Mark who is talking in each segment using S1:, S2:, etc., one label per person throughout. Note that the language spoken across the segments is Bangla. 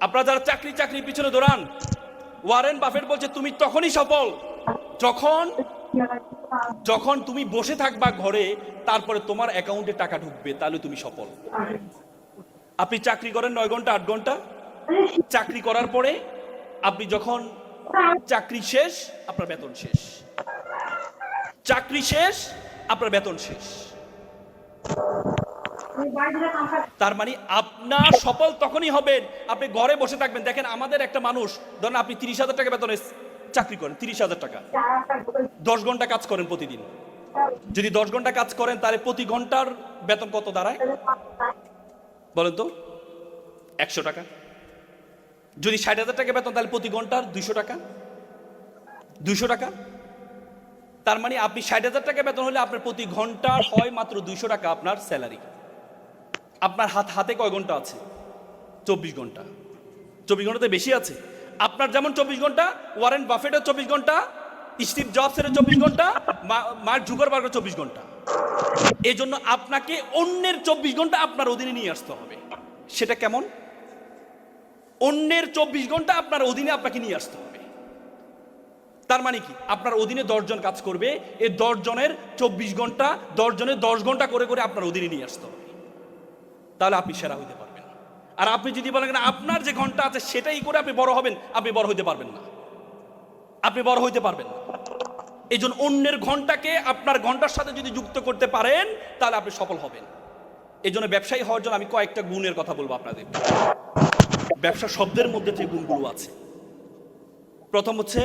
S1: আপনারা যারা চাকরির পিছনে দৌড়ান, ওয়ারেন বাফেট বলছে তুমি তখনই সফল যখন যখন তুমি বসে থাকবা ঘরে, তারপরে তোমার অ্যাকাউন্টে টাকা ঢুকবে, তাহলে তুমি সফল। আপনি চাকরি করেন 9 ঘন্টা 8 ঘন্টা, চাকরি করার পরে আপনি যখন চাকরি শেষ, আপনার বেতন শেষ। চাকরি শেষ, আপনার বেতন শেষ। তার মানে আপনার সফল তখনই হবেন আপনি ঘরে বসে থাকবেন। দেখেন আমাদের একটা মানুষ, ধরেন আপনি 30,000 টাকা বেতনে চাকরি করেন, 30,000 টাকা, 10 ঘন্টা কাজ করেন প্রতিদিন। যদি 10 ঘন্টা কাজ করেন তাহলে প্রতি ঘন্টার বেতন কত দাঁড়ায় বলেন তো? 100 টাকা। যদি 60,000 টাকা বেতন তাহলে প্রতি ঘন্টার 200 টাকা, 200 টাকা। তার মানে আপনি 60,000 টাকা বেতন হলে আপনার প্রতি ঘন্টা হয় মাত্র 200 টাকা আপনার স্যালারি। আপনার হাতে কয় ঘন্টা আছে? 24 ঘন্টা। 24 ঘন্টাতে বেশি আছে। আপনার যেমন 24 ঘন্টা, ওয়ারেন বাফেটের 24 ঘন্টা, স্টিভ জবসের 24 ঘন্টা, মার্ক জুকারবার্গের 24 ঘন্টা। এই জন্য আপনাকে অন্যের 24 ঘন্টা আপনার অধীনে নিয়ে আসতে হবে। সেটা কেমন? অন্যের 24 ঘন্টা আপনার অধীনে আপনাকে নিয়ে আসতে হবে। তার মানে কি? আপনার অধীনে 10 জন কাজ করবে, এই 10 জনের 24 ঘন্টা, 10 জনের 10 ঘন্টা করে করে আপনার অধীনে নিয়ে আসতে হবে, তাহলে আপনি সেরা হইতে পারবেন। আর আপনি যদি বলেন না আপনার যে ঘন্টা আছে সেটাই করে আপনি বড় হবেন, আপনি বড় হইতে পারবেন না। আপনি বড় হইতে পারবেন না। এই জন্য অন্যের ঘন্টাকে আপনার ঘন্টার সাথে যদি যুক্ত করতে পারেন তাহলে আপনি সফল হবেন। এই জন্য ব্যবসায়ী হওয়ার জন্য আমি কয়েকটা গুণের কথা বলবো আপনাদের। ব্যবসা শব্দের মধ্যে যে গুণগুলো আছে, প্রথম হচ্ছে,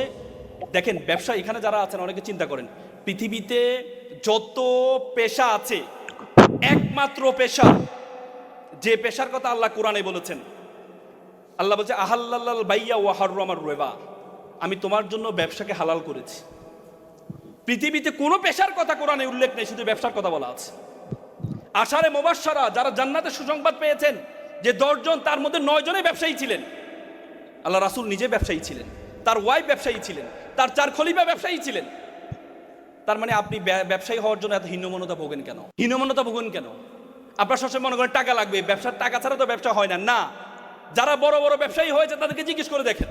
S1: দেখেন ব্যবসা, এখানে যারা আছেন অনেকে চিন্তা করেন পৃথিবীতে যত পেশা আছে, একমাত্র পেশা, যে পেশার কথা আল্লাহ কোরআনে বলেছেন, আল্লাহ বলছে আহাল্লাল বাইয়া ওয়া হাররামার রিবা, আমি তোমার জন্য ব্যবসাকে হালাল করেছি। পৃথিবীতে কোনো পেশার কথা কোরআনে উল্লেখ নেই, শুধু ব্যবসার কথা বলা আছে। আশারে মুবাশশারা, যারা জান্নাতের সুসংবাদ পেয়েছেন, যে 10 জন, তার মধ্যে 9 জনে ব্যবসায়ী ছিলেন। আল্লাহ রাসূল নিজে ব্যবসায়ী ছিলেন, তার ওয়াইফ ব্যবসায়ী ছিলেন, তার 4 খলিফা ব্যবসায়ী ছিলেন। তার মানে আপনি ব্যবসায়ী হওয়ার জন্য এত হীনমন্যতা ভোগেন কেন? হীনমন্যতা ভোগেন কেন? আপনার সবসময় মনে করেন টাকা লাগবে, ব্যবসার টাকা ছাড়া তো ব্যবসা হয় না। না, যারা বড় বড় ব্যবসায়ী হয়েছে তাদেরকে জিজ্ঞেস করে দেখেন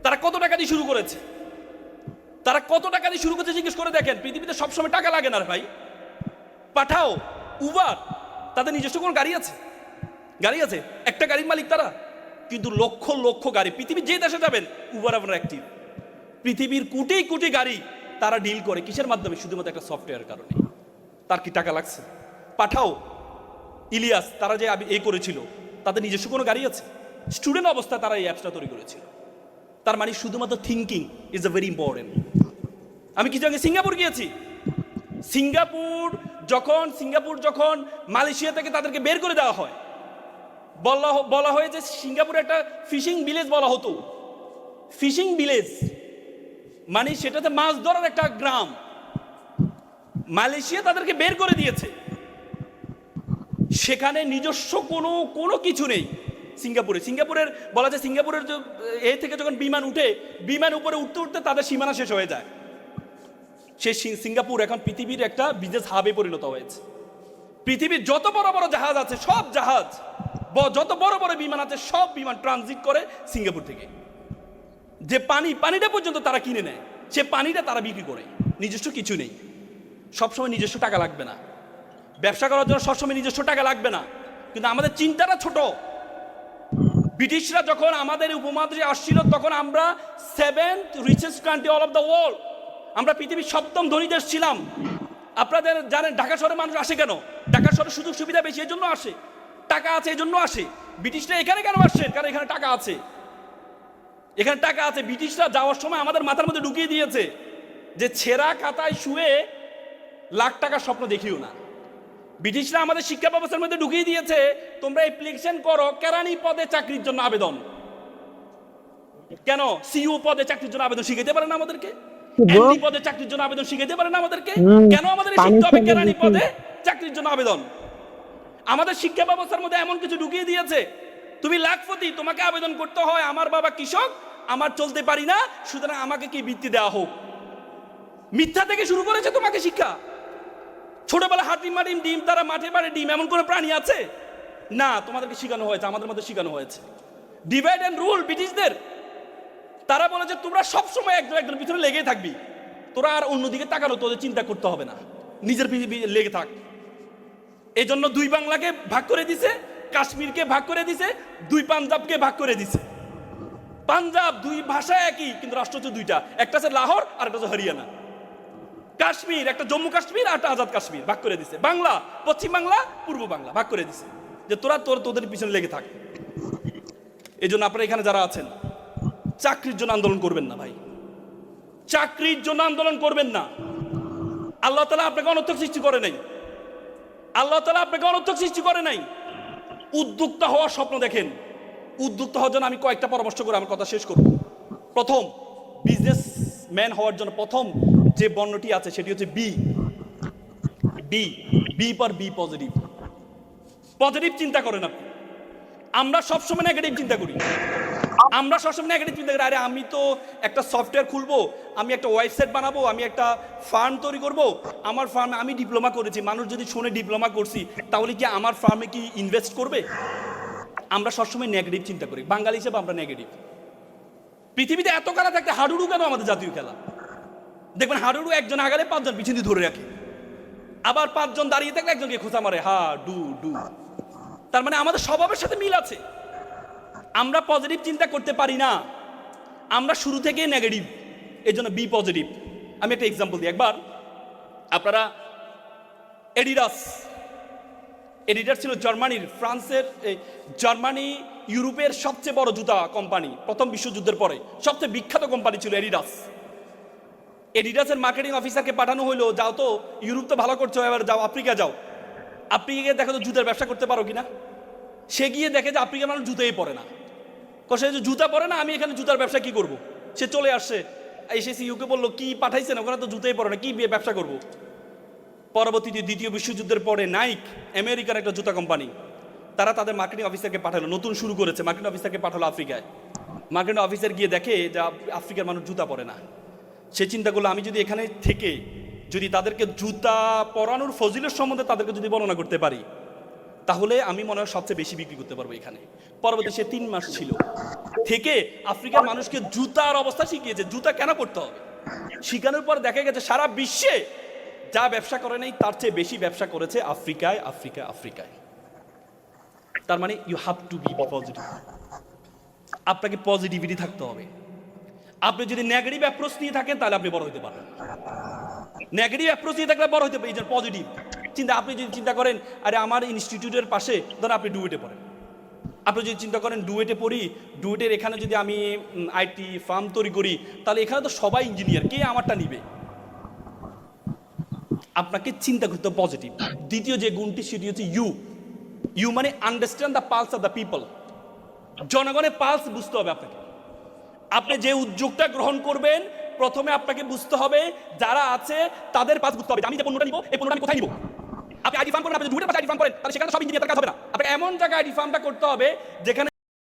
S1: তারা কত টাকা দিয়ে শুরু করেছে। তারা কত টাকা দিয়ে শুরু করেছে জিজ্ঞেস করে দেখেন। পৃথিবীতে সবসময় টাকা লাগে না ভাই। পাঠাও, উবার, তাদের নিজস্ব কোনো গাড়ি আছে? গাড়ি আছে, একটা গাড়ির মালিক তারা, কিন্তু লক্ষ লক্ষ গাড়ি। পৃথিবীর যে দেশে যাবেন উবার আপনার অ্যাক্টিভ। পৃথিবীর কোটি কোটি গাড়ি তারা ডিল করে কিসের মাধ্যমে? শুধুমাত্র একটা সফটওয়্যার কারণে। তার কি টাকা লাগছে? পাঠাও, ইলিয়াস, তারা যে এই করেছিল, তাদের নিজস্ব কোনো গাড়ি আছে? স্টুডেন্ট অবস্থায় তারা এই অ্যাপসটা তৈরি করেছিল। তার মানে শুধুমাত্র thinking is a very important. আমি কিছু আগে সিঙ্গাপুর গিয়েছি। সিঙ্গাপুর যখন মালয়েশিয়া থেকে তাদেরকে বের করে দেওয়া হয়, বলা হয় যে সিঙ্গাপুরে একটা ফিশিং ভিলেজ বলা হতো। ফিশিং ভিলেজ মানে সেটাতে মাছ ধরার একটা গ্রাম। মালয়েশিয়া তাদেরকে বের করে দিয়েছে, সেখানে নিজস্ব কোনো কিছু নেই। সিঙ্গাপুরের বলা যায়, সিঙ্গাপুরের থেকে যখন বিমান উঠে, বিমান উপরে উঠতে উঠতে তাদের সীমানা শেষ হয়ে যায়। সেই সিঙ্গাপুর এখন পৃথিবীর একটা বিজনেস হাবে পরিণত হয়েছে। পৃথিবীর যত বড় বড় জাহাজ আছে, সব জাহাজ, যত বড় বড় বিমান আছে, সব বিমান ট্রানজিট করে সিঙ্গাপুর থেকে। যে পানিটা পর্যন্ত তারা কিনে নেয়, সে পানিটা তারা বিক্রি করে। নিজস্ব কিছু নেই। সবসময় নিজস্ব টাকা লাগবে না, ব্যবসা করার জন্য সবসময় নিজস্ব টাকা লাগবে না, কিন্তু আমাদের চিন্তাটা ছোট। ব্রিটিশরা যখন আমাদের উপমহাদেশে আসছিল, তখন আমরা 7th richest country all of the world, আমরা পৃথিবীর 7ম ধনী দেশ ছিলাম। আপনারা জানেন ঢাকা শহরে মানুষ আসে কেন? ঢাকা শহরে সুযোগ সুবিধা বেশি, এই জন্য আসে। টাকা আছে এই জন্য আসে। ব্রিটিশরা এখানে কেন আসছেন? কারণ এখানে টাকা আছে। এখানে টাকা আছে। ব্রিটিশরা যাওয়ার সময় আমাদের মাথার মধ্যে ঢুকিয়ে দিয়েছে যে ছেঁড়া খাতায় শুয়ে লাখ টাকার স্বপ্ন দেখিও না। ব্রিটিশরা আমাদের শিক্ষা ব্যবস্থার মধ্যে ঢুকিয়ে দিয়েছে তোমরা অ্যাপ্লিকেশন করো কেরানি পদে চাকরির জন্য আবেদন। কেন? সিইও পদে চাকরির জন্য আবেদন শিখাইতে পারে না আমাদেরকে? এমডি পদে চাকরির জন্য আবেদন শিখাইতে পারে না আমাদেরকে? কেন আমাদের শিখতে হবে কেরানি পদে চাকরির জন্য আবেদন? আমাদের শিক্ষা ব্যবস্থার মধ্যে এমন কিছু ঢুকিয়ে দিয়েছে, তুমি লাখপতি, তোমাকে আবেদন করতে হয় আমার বাবা কৃষক, আমার চলতে পারি না, সুতরাং আমাকে কি বৃত্তি দেওয়া হোক। মিথ্যা থেকে শুরু করেছে তোমাকে শিক্ষা। ছোটবেলা হাতিম মাটিম ডিম, তারা মাঠে পারে ডিম, এমন কোনো প্রাণী আছে? না, তোমাদেরকে শেখানো হয়েছে, আমাদের মধ্যে শেখানো হয়েছে ডিভাইড অ্যান্ড রুল ব্রিটিশদের। তারা বলে যে তোমরা সবসময় একজন একজনের পিছনে লেগেই থাকবি, তোরা আর অন্যদিকে তাকানো তোদের চিন্তা করতে হবে না, নিজের লেগে থাক। এই জন্য দুই বাংলাকে ভাগ করে দিছে, কাশ্মীরকে ভাগ করে দিছে, দুই পাঞ্জাবকে ভাগ করে দিছে। পাঞ্জাব দুই ভাষা একই, কিন্তু রাষ্ট্র হচ্ছে দুইটা, একটা হচ্ছে লাহোর আর একটা হচ্ছে হরিয়ানা। কাশ্মীর একটা জম্মু কাশ্মীর আর একটা আজাদ কাশ্মীর ভাগ করে দিছে। বাংলা পশ্চিম বাংলা পূর্ব বাংলা ভাগ করে দিছে, যে তোরা তোদের পিছনে লেগে থাক। এই জন্য আপনারা এখানে যারা আছেন, চাকরির জন্য আন্দোলন করবেন না ভাই, চাকরির জন্য আন্দোলন করবেন না। আল্লাহ তাআলা আপনাকে অনর্থক সৃষ্টি করে নাই, আল্লাহ তাআলা আপনাকে অনর্থক সৃষ্টি করে নাই। উদ্যোক্তা হওয়ার স্বপ্ন দেখেন। উদ্যোক্তা হওয়ার জন্য আমি কয়েকটা পরামর্শ করে আমার কথা শেষ করব। প্রথম, বিজনেসম্যান হওয়ার জন্য প্রথম যে বর্ণটি আছে সেটি হচ্ছে B. B B for B positive. Positive চিন্তা করেন আপনি। আমরা সবসময় নেগেটিভ চিন্তা করি, আমরা সবসময় নেগেটিভ চিন্তা করি। আরে আমি তো একটা সফটওয়্যার খুলবো, আমি একটা ওয়েবসাইট বানাবো, আমি একটা ফার্ম তৈরি করব, আমার ফার্মে আমি ডিপ্লোমা করেছি, মানুষ যদি শুনে ডিপ্লোমা করছি তাহলে কি আমার ফার্মে কি ইনভেস্ট করবে? আমরা সবসময় নেগেটিভ চিন্তা করি, বাঙালি হিসেবে আমরা নেগেটিভ। পৃথিবীতে এত খেলা থাকতে হাডুডু কেন আমাদের জাতীয় খেলা? দেখবেন হাডুডু একজন আগালে পাঁচজন পিছন দিয়ে ধরে রাখে, আবার পাঁচজন দাঁড়িয়ে থাকলে একজনকে খোঁচা মারে, হা ডু ডু। তার মানে আমাদের স্বভাবের সাথে মিল আছে। আমরা পজিটিভ চিন্তা করতে পারি না, আমরা শুরু থেকেই নেগেটিভ। এই জন্য বি পজিটিভ। আমি একটা এক্সাম্পল দিই। একবার আপনারা এডিডাস ছিল জার্মানির, ফ্রান্সের, জার্মানি ইউরোপের সবচেয়ে বড় জুতা কোম্পানি। প্রথম বিশ্বযুদ্ধের পরে সবচেয়ে বিখ্যাত কোম্পানি ছিল এডিডাস। এডিডাসের মার্কেটিং অফিসারকে পাঠানো হলো, যাও তো ইউরোপ তো ভালো করছো, এবার যাও আফ্রিকা যাও, আফ্রিকা গিয়ে দেখো তো জুতার ব্যবসা করতে পারো কিনা। সে গিয়ে দেখে যে আফ্রিকার মানুষ জুতাই পরে না। সে যে জুতা পরে না, আমি এখানে জুতার ব্যবসা কি করব? সে চলে আসছে, এসে সিইওকে বললো কি পাঠাইছেন, ওখানে তো জুতাই পরে না, কি ব্যবসা করব? পরবর্তীতে দ্বিতীয় বিশ্বযুদ্ধের পরে নাইক, আমেরিকার একটা জুতা কোম্পানি, তারা তাদের মার্কেটিং অফিসারকে পাঠালো, নতুন শুরু করেছে, মার্কেটিং অফিসারকে পাঠালো আফ্রিকায়। মার্কেটিং অফিসার গিয়ে দেখে যে আফ্রিকার মানুষ জুতা পরে না। সে চিন্তা করলো, আমি যদি এখানে থেকে যদি তাদেরকে জুতা পরানোর ফজিলত সম্বন্ধে তাদেরকে যদি বর্ণনা করতে পারি, তাহলে আমি মনে হয় সবচেয়ে বেশি বিক্রি করতে পারবো এখানে। পরবর্তী সে 3 মাস ছিল, থেকে আফ্রিকার মানুষকে জুতার অবস্থা শিখিয়েছে, জুতা কেন করতে হবে। শিখানোর পর দেখা গেছে সারা বিশ্বে যা ব্যবসা করে নাই তার চেয়ে বেশি ব্যবসা করেছে আফ্রিকায়, আফ্রিকায়, আফ্রিকায়। তার মানে you have to be positive. আপনাকে পজিটিভিটি থাকতে হবে। আপনি যদি নেগেটিভ অ্যাপ্রোচ নিয়ে থাকেন তাহলে আপনি বড় হতে পারবেন। নেগেটিভ অ্যাপ্রোচ নিয়ে থাকলে বড় হতে পারেন। এই যে পজিটিভ চিন্তা, আপনি যদি চিন্তা করেন আরে আমার ইনস্টিটিউটের পাশে ধরেন আপনি ডুয়েটে পড়েন, আপনি যদি চিন্তা করেন ডুয়েটে পড়ি, ডুয়েটের এখানে যদি আমি আইটি ফার্ম তৈরি করি, তাহলে এখানে তো সবাই ইঞ্জিনিয়ার, কে আমারটা নিবে? আপনাকে চিন্তা করতে হবে পজিটিভ। দ্বিতীয় যে গুণটি সেটি হচ্ছে ইউ মানে understand the pulse of the people. জনগণের পালস বুঝতে হবে আপনাকে। আপনি যে উদ্যোগটা গ্রহণ করবেন, প্রথমে আপনাকে বুঝতে হবে যারা আছে তাদের পালস বুঝতে হবে। আমি যে পণ্যটা নিব, এই পণ্যটা আমি কোথায় নিব? আপনি আইটি ফার্ম করেন, আপনি যদি ডুয়েটের পাশে আইটি ফার্ম করেন, তাহলে সেখানে সব ইঞ্জিনিয়ার কাজ হবে না। আপনি এমন জায়গায় আইটি ফার্মটা করতে হবে যেখানে